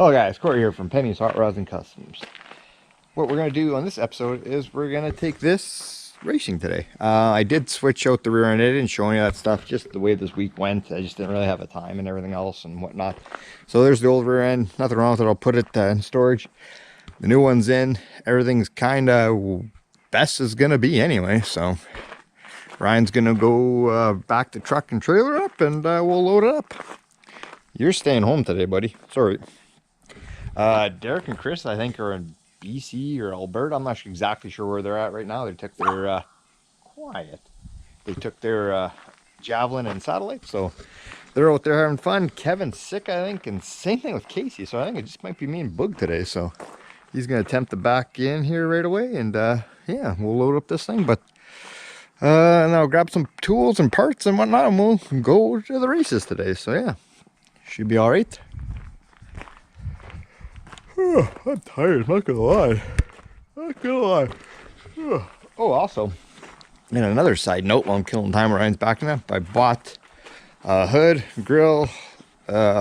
Well guys, Cory here from Penny's Hot Rods and Customs. What we're going to do on this episode is we're going to take this racing today. I did switch out the rear end. I didn't show any of that stuff, just the way this week went. I just didn't really have the time and everything else and whatnot. So there's the old rear end. Nothing wrong with it. I'll put it in storage. The new one's in. Everything's kind of best as going to be anyway. So Ryan's going to go back the truck and trailer up and we'll load it up. You're staying home today, buddy. Sorry. Derek and Chris, I think, are in BC or Alberta. I'm not exactly sure where they're at right now. They took their They took their javelin and satellite, so they're out there having fun. Kevin's sick, I think, and same thing with Casey. So I think it just might be me and Boog today. So he's gonna attempt to back in here right away, and yeah, we'll load up this thing. But and I'll grab some tools and parts and whatnot, and we'll go to the races today. So yeah, should be all right. I'm tired, not gonna lie. Oh, also, and another side note, while I'm killing time, Ryan's backing up, I bought a hood, grill,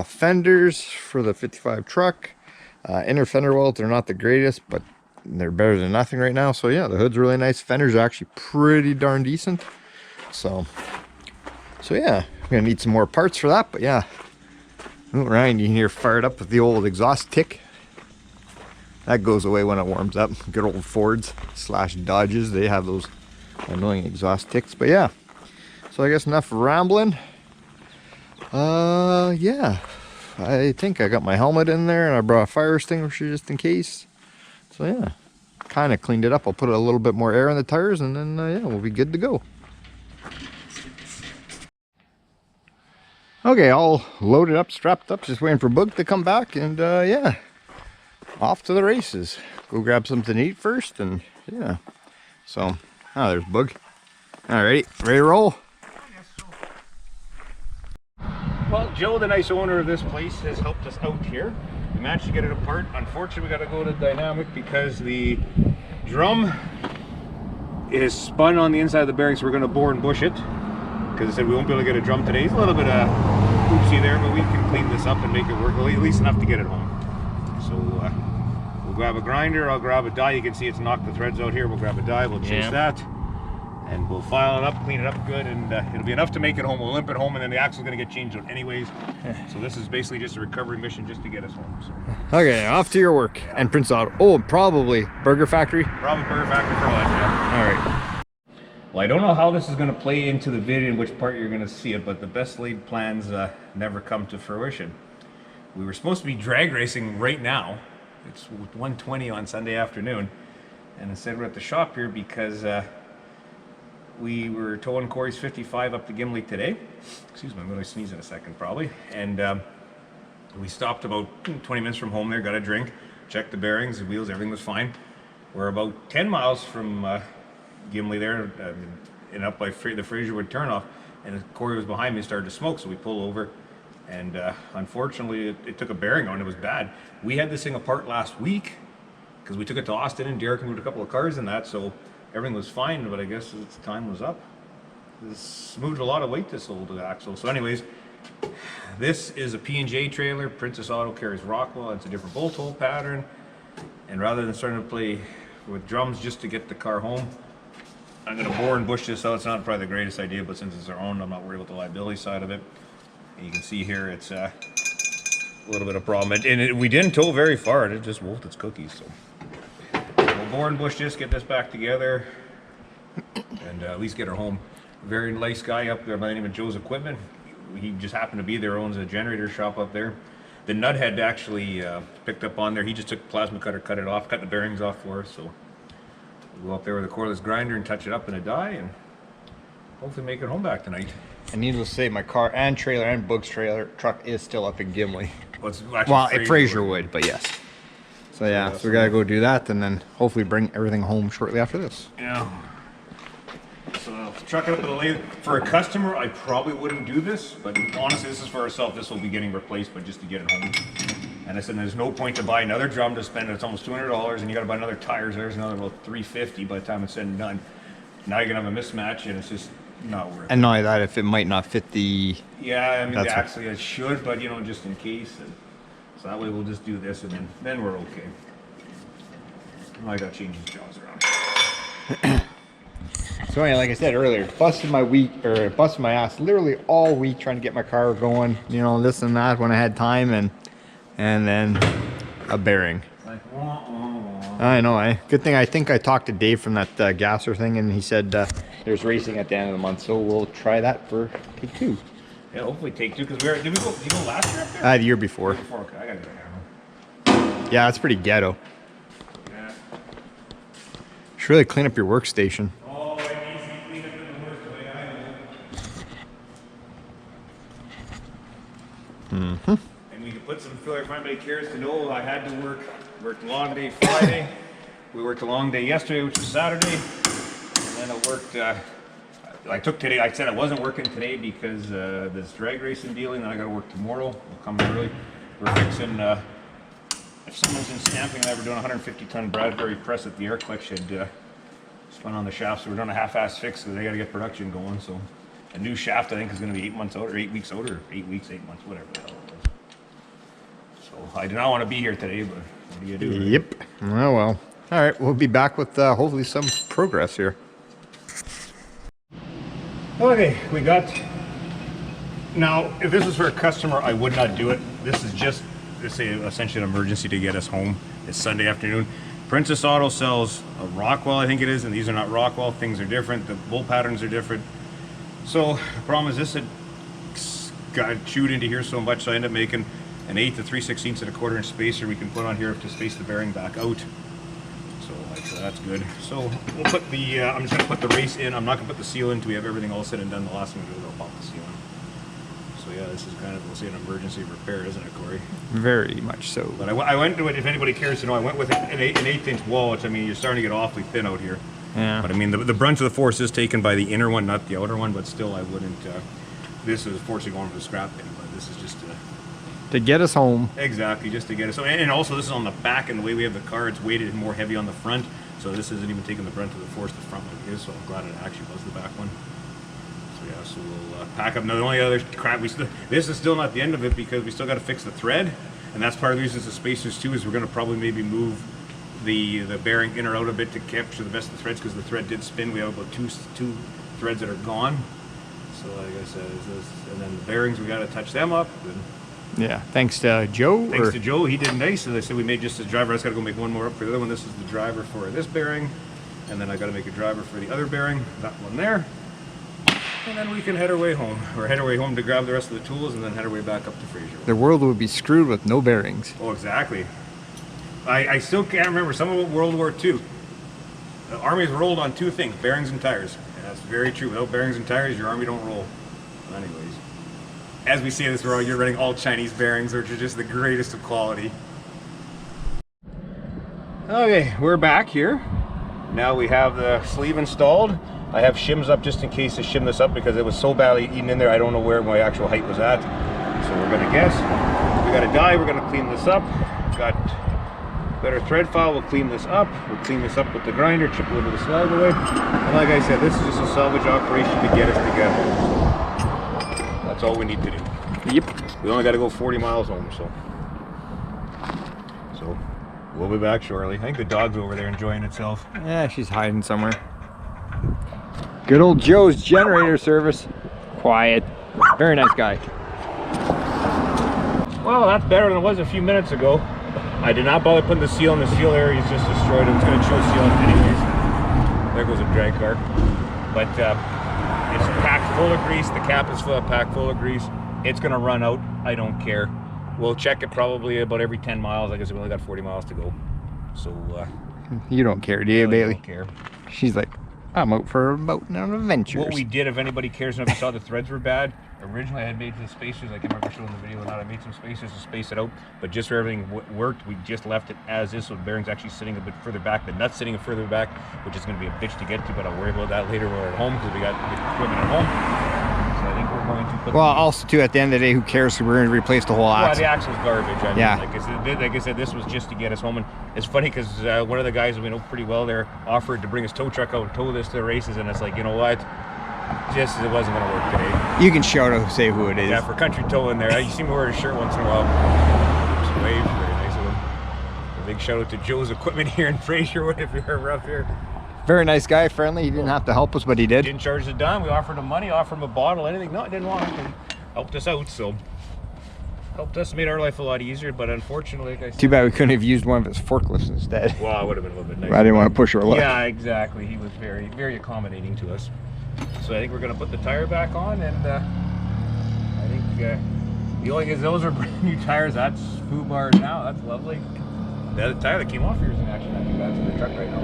fenders for the 55 truck. Inner fender wells, they're not the greatest, but they're better than nothing right now. So yeah, the hood's really nice. Fenders are actually pretty darn decent. So yeah, I'm gonna need some more parts for that, but yeah. Oh, Ryan, you can hear fired up with the old exhaust tick. That goes away when it warms up. Good old Fords / Dodges, they have those annoying exhaust ticks. But yeah, so I guess enough rambling. Yeah, I think I got my helmet in there, and I brought a fire extinguisher just in case. So yeah, kind of cleaned it up. I'll put a little bit more air in the tires, and then yeah, we'll be good to go. Okay, all loaded up, strapped up, just waiting for Boog to come back, and yeah, off to the races. Go grab something to eat first, and yeah. So, there's Boog. Alrighty, ready to roll? Well, Joe, the nice owner of this place, has helped us out here. We managed to get it apart. Unfortunately, we got to go to Dynamic because the drum is spun on the inside of the bearing, so we're going to bore and bush it. Because I said we won't be able to get a drum today. It's a little bit of oopsie there, but we can clean this up and make it work, at least enough to get it home. So we'll grab a grinder, I'll grab a die. You can see it's knocked the threads out here. We'll grab a die, we'll chase that, and well file it up, clean it up good, and it'll be enough to make it home. We'll limp it home, and then the axle's going to get changed out anyways. So this is basically just a recovery mission just to get us home. So. Okay, off to your work. And Prince Auto. Oh, probably Burger Factory? Probably Burger Factory for lunch, yeah. Alright. Well, I don't know how this is going to play into the video and which part you're going to see it, but the best laid plans never come to fruition. We were supposed to be drag racing right now. It's 1:20 on Sunday afternoon, and instead we're at the shop here because we were towing Cory's 55 up to Gimli today. Excuse me, I'm going to sneeze in a second probably. And we stopped about 20 minutes from home there, got a drink, checked the bearings, the wheels, everything was fine. We're about 10 miles from Gimli there, and up by the Fraserwood turnoff, and Cory was behind me and started to smoke, so we pulled over, and unfortunately it took a bearing on. It was bad. We had this thing apart last week because we took it to Austin, and Derek moved a couple of cars in that, so everything was fine, but I guess its time was up. This moved a lot of weight, this old axle. So anyways, this is a P&J trailer. Princess Auto carries Rockwell. It's a different bolt hole pattern, and rather than starting to play with drums just to get the car home, I'm going to bore and bush this out. It's not probably the greatest idea, but since it's our own, I'm not worried about the liability side of it. And you can see here it's a little bit of problem. We didn't tow very far. It just wolfed its cookies. So we'll bore and bush this, get this back together, and at least get her home. Very nice guy up there by the name of Joe's Equipment. He just happened to be there, owns a generator shop up there. The nuthead actually picked up on there. He just took the plasma cutter, cut it off, cut the bearings off for us. So we'll go up there with a cordless grinder and touch it up in a die, and hopefully make it home back tonight. And needless to say, my car and trailer and Boog's trailer truck is still up in Gimli. Well, at Fraserwood, but yes. So yeah, so we gotta go do that, and then hopefully bring everything home shortly after this. Yeah. So I'll truck it up to the lathe. For a customer, I probably wouldn't do this, but honestly, this is for ourselves. This will be getting replaced, but just to get it home. And I said, there's no point to buy another drum to spend. It's almost $200, and you got to buy another tires. There's another about $350 by the time it's said and done. Now you're gonna have a mismatch, and it's just not worth it. And not only that, if it might not fit the... Yeah, I mean, actually it should, but you know, just in case. And So that way we'll just do this and then we're okay. Oh, I gotta change these jaws around. So anyway, like I said earlier, busted my ass literally all week trying to get my car going, you know, this and that when I had time, and then a bearing. Like, wah, wah, wah. I know, good thing I think I talked to Dave from that gasser thing, and he said there's racing at the end of the month, so we'll try that for take 2. Yeah, hopefully take 2, because did you go last year up there? The year before. Okay, I gotta get a hammer. Yeah, it's pretty ghetto. Yeah. Should really clean up your workstation. Oh, it needs to be cleaned up in the worst way I know. And we can put some filler if anybody cares to know. I had to worked a long day Friday. We worked a long day yesterday, which was Saturday. And then I worked, I took today, I said I wasn't working today because this drag racing dealing, then I gotta work tomorrow. We'll come early. We're fixing, if someone's in stamping, we're doing a 150-ton Bradbury press at the air clutch shed. Spun on the shaft, so we're doing a half-ass fix because they got to get production going. So a new shaft, I think, is going to be 8 months out, or 8 weeks out, or 8 weeks, 8 months, whatever the hell it was. So I do not want to be here today, but what do you do? Right? Yep. Oh well. All right, we'll be back with hopefully some progress here. Okay, we got. Now, if this was for a customer, I would not do it. This is just essentially an emergency to get us home. It's Sunday afternoon. Princess Auto sells a Rockwell, I think it is, and these are not Rockwell. Things are different. The bolt patterns are different. So the problem is this had got chewed into here so much, so I ended up making an 1/8 to 3/16 and a 1/4 inch spacer we can put on here to space the bearing back out. So that's good. So we'll put the, I'm just gonna put the race in. I'm not gonna put the seal in until we have everything all said and done. The last thing we do is I'll pop the seal in. So yeah, this is kind of, we'll say, an emergency repair, isn't it, Corey? Very much so. But I went to it, if anybody cares to know, I went with an 1/8 inch wall, which, I mean, you're starting to get awfully thin out here. Yeah. But I mean, the brunt of the force is taken by the inner one, not the outer one, but still I wouldn't, this is fortunately going for the scrap bin, but this is just to get us home. Exactly, just to get us, and also this is on the back, and the way we have the car, it's weighted and more heavy on the front, so this isn't even taking the brunt of the force the front one is, so I'm glad it actually was the back one. So yeah, so we'll pack up. Now the only other crap, this is still not the end of it, because we still got to fix the thread, and that's part of the reason the spacers too, is we're going to probably maybe move the bearing in or out a bit to capture the best of the threads, because the thread did spin. We have about two threads that are gone. So like I said, and then the bearings, we got to touch them up. And yeah, thanks to Joe. thanks to Joe, he did nice. So they said we made just the driver. I just got to go make one more up for the other one. This is the driver for this bearing, and then I got to make a driver for the other bearing, that one there. And then we can head our way home, or head our way home to grab the rest of the tools, and then head our way back up to Fraser. The world would be screwed with no bearings. Oh, exactly. I still can't remember some of World War II. The armies rolled on 2 things, bearings and tires. And that's very true. Without bearings and tires, your army don't roll. Anyways, as we say this, you're running all Chinese bearings, which are just the greatest of quality. Okay, we're back here. Now we have the sleeve installed. I have shims up just in case to shim this up, because it was so badly eaten in there, I don't know where my actual height was at. So we're gonna guess. We got a die, we're gonna clean this up. Got better thread file, we'll clean this up. We'll clean this up with the grinder, chip a little bit of slag away. And like I said, this is just a salvage operation to get us together. So that's all we need to do. Yep. We only got to go 40 miles home, so we'll be back shortly. I think the dog's over there enjoying itself. Yeah, she's hiding somewhere. Good old Joe's generator service. Quiet. Very nice guy. Well, that's better than it was a few minutes ago. I did not bother putting the seal in. The seal area is just destroyed. It's going to chew a seal in anyways. There goes a drag car. But it's packed full of grease. The cap is packed full of grease. It's going to run out. I don't care. We'll check it probably about every 10 miles. Like I said, we only got 40 miles to go. So you don't care, do you, really Bailey? Don't care. She's like, I'm out for an adventure. What we did, if anybody cares, and if you saw the threads were bad, originally I had made the spacers. I can't remember showing the video or not. I made some spacers to space it out, but just where everything worked, we just left it as is. So the bearing's actually sitting a bit further back, the nut's sitting further back, which is going to be a bitch to get to, but I'll worry about that later when we're at home, because we got the equipment at home. So I think we're going to put. Well, also too, at the end of the day, who cares? We're going to replace the whole Well, axle. the axle's garbage. I mean, Yeah. like I said, this was just to get us home. And it's funny because one of the guys we know pretty well there offered to bring his tow truck out and tow this to the races, and it's like, you know what? Just it wasn't going to work today. You can shout out, say who it is. Yeah, for country towing there. You see me wear a shirt once in a while. So shout out to Joe's Equipment here in Fraser, if you're ever up here. Very nice guy, friendly. He didn't have to help us, but he did. Didn't charge a dime. We offered him money, offered him a bottle, anything. No, didn't want it. Helped us out, so helped us, made our life a lot easier. But unfortunately, like I said, Too bad we couldn't have used one of his forklifts instead. Well, it would have been a little bit nicer. I didn't want to push our luck. Yeah, exactly. He was very, very accommodating to us. So I think we're going to put the tire back on, and I think the only thing is those are brand new tires. That's FUBAR now. That's lovely. The tire that came off here isn't actually not too bad for the truck right now.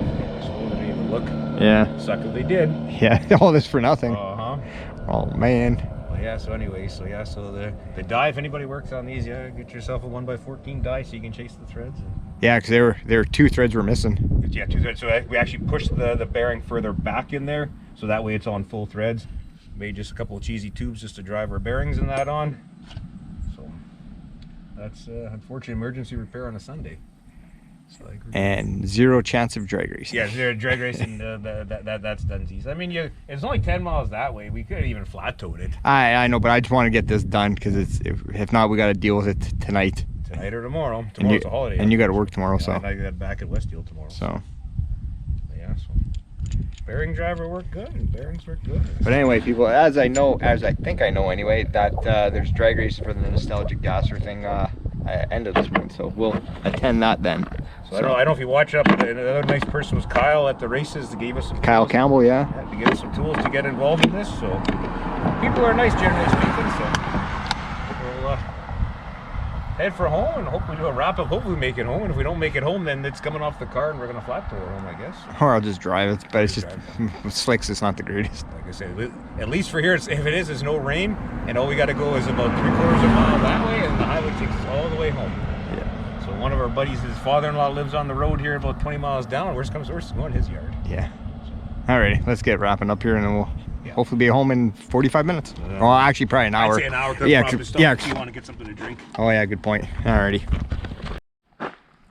So we're going to even look. Yeah. Suck if they did. Yeah. All this for nothing. Uh-huh. Oh man. Well, yeah. So anyway, so the die. If anybody works on these, yeah, get yourself a 1x14 die so you can chase the threads. Yeah, because there were 2 threads were missing. Yeah, 2 threads. So we actually pushed the bearing further back in there, so that way it's on full threads. Made just a couple of cheesy tubes just to drive our bearings and that on. So that's unfortunate emergency repair on a Sunday. So And 0 chance of drag racing. Yeah, drag racing. That's dunsies. I mean, it's only 10 miles that way. We could have even flat towed it. I know, but I just want to get this done because if not, we got to deal with it tonight. Tonight or tomorrow. Tomorrow's a holiday. And you got to work tomorrow, yeah, so. And I got back at Westfield tomorrow. So. Yeah, so bearing driver worked good and bearings worked good. But anyway, people, as I think I know anyway, that there's drag races for the Nostalgic Gasser thing end of this month, so we'll attend that then. So I don't know if you watch up. Another nice person was Kyle at the races that gave us some Kyle tools. Campbell, yeah. To give us some tools to get involved in this. So people are nice, generally speaking. So we'll head for home and hopefully do a wrap up. Hopefully we make it home. And if we don't make it home, then it's coming off the car and we're gonna flat tow it home, I guess. Or I'll just drive it, but it's just slicks. It's not the greatest. Like I said, at least for here, if it is, it's no rain, and all we got to go is about 3/4 of a mile that way, and the highway takes us all the way home. Yeah. So one of our buddies, his father-in-law lives on the road here about 20 miles down. Worst comes to worst, going his yard. Yeah. Alrighty, let's get wrapping up here, and then we'll hopefully be home in 45 minutes. Well, actually, probably an hour. I'd say an hour. Yeah, If you want to get something to drink. Oh yeah, good point. Alrighty.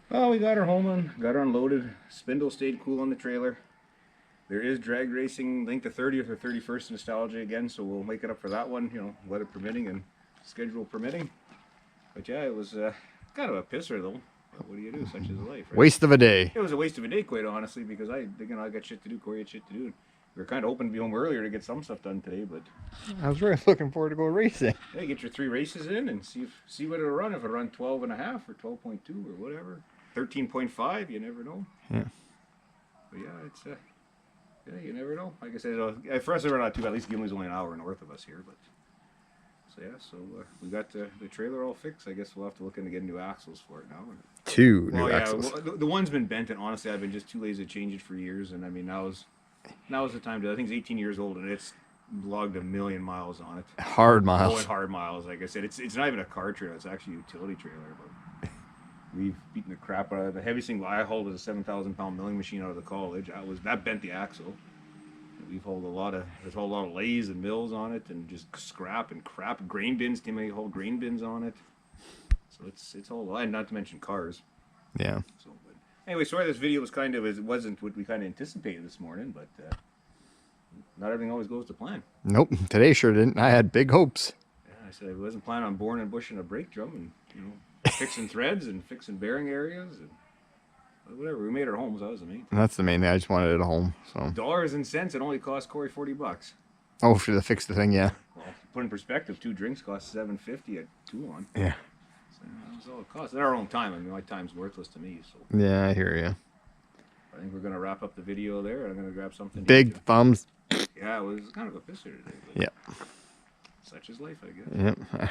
Well, we got her home and got her unloaded. Spindle stayed cool on the trailer. There is drag racing, I think the 30th or 31st Nostalgia again, so we'll make it up for that one, you know, weather permitting and schedule permitting. But yeah, it was kind of a pisser though. But what do you do? Such is life. Right? Waste of a day. It was a waste of a day, quite honestly, because I got shit to do. Corey had shit to do. We were kind of hoping to be home earlier to get some stuff done today, but I was really looking forward to go racing. yeah, get your 3 races in and see what it'll run. If it run 12.5 or 12.2 or whatever, 13.5, you never know. Yeah. But yeah, it's yeah, you never know. Like I said, for us, we're not too bad. At least Gimli's only an hour north of us here, but so yeah. So we got the trailer all fixed. I guess we'll have to look into getting new axles for it now. 2 new axles. Well, the one's been bent, and honestly, I've been just too lazy to change it for years. And I mean, now's the time to. I think it's 18 years old, and it's logged 1 million miles on it. Hard miles. Going hard miles. Like I said, it's not even a car trailer. It's actually a utility trailer. But we've beaten the crap out of it. The heaviest thing I hauled was a 7,000-pound milling machine out of the college. That bent the axle. We've hauled there's a lot of lathes and mills on it, and just scrap and crap. Grain bins, Tim may haul grain bins on it. So it's all, and not to mention cars. Yeah. So, but anyway, sorry this video wasn't what we kind of anticipated this morning, but not everything always goes to plan. Nope, today sure didn't. I had big hopes. Yeah, I said I wasn't planning on boring and bushing a brake drum and fixing threads and fixing bearing areas and whatever. We made our homes. That was the main thing. That's the main thing. I just wanted it at home. So dollars and cents. It only cost Corey $40. Oh, for the fix the thing, yeah. Well, put in perspective, 2 drinks cost $7.50 at Toulon. Yeah. So that's all it costs. At our own time. I mean, my time's worthless to me. So Yeah, I hear you. I think we're gonna wrap up the video there. I'm gonna grab something. Big thumbs. Yeah, it was kind of a pisser today. But Yep. such is life, I guess. Yep.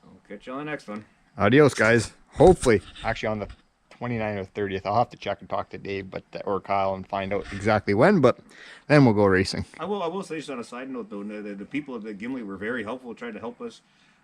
So catch you on the next one. Adios, guys. Hopefully, actually on the 29th or 30th, I'll have to check and talk to Dave, or Kyle, and find out exactly when. But then we'll go racing. I will say, just on a side note though, the people at the Gimli were very helpful. Tried to help us,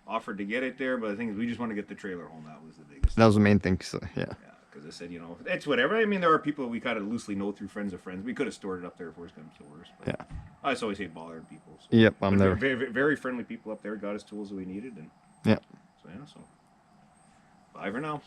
offered to get it there, but the thing is, we just want to get the trailer home. That was the biggest. That was the main thing. So, yeah. Yeah, because I said, it's whatever. I mean, there are people we kind of loosely know through friends of friends. We could have stored it up there if worse comes to worse. But Yeah. I just always hate bothering people. So. Yep, I'm But there. very, very friendly people up there. Got us tools that we needed, and Yeah. so yeah. So bye for now.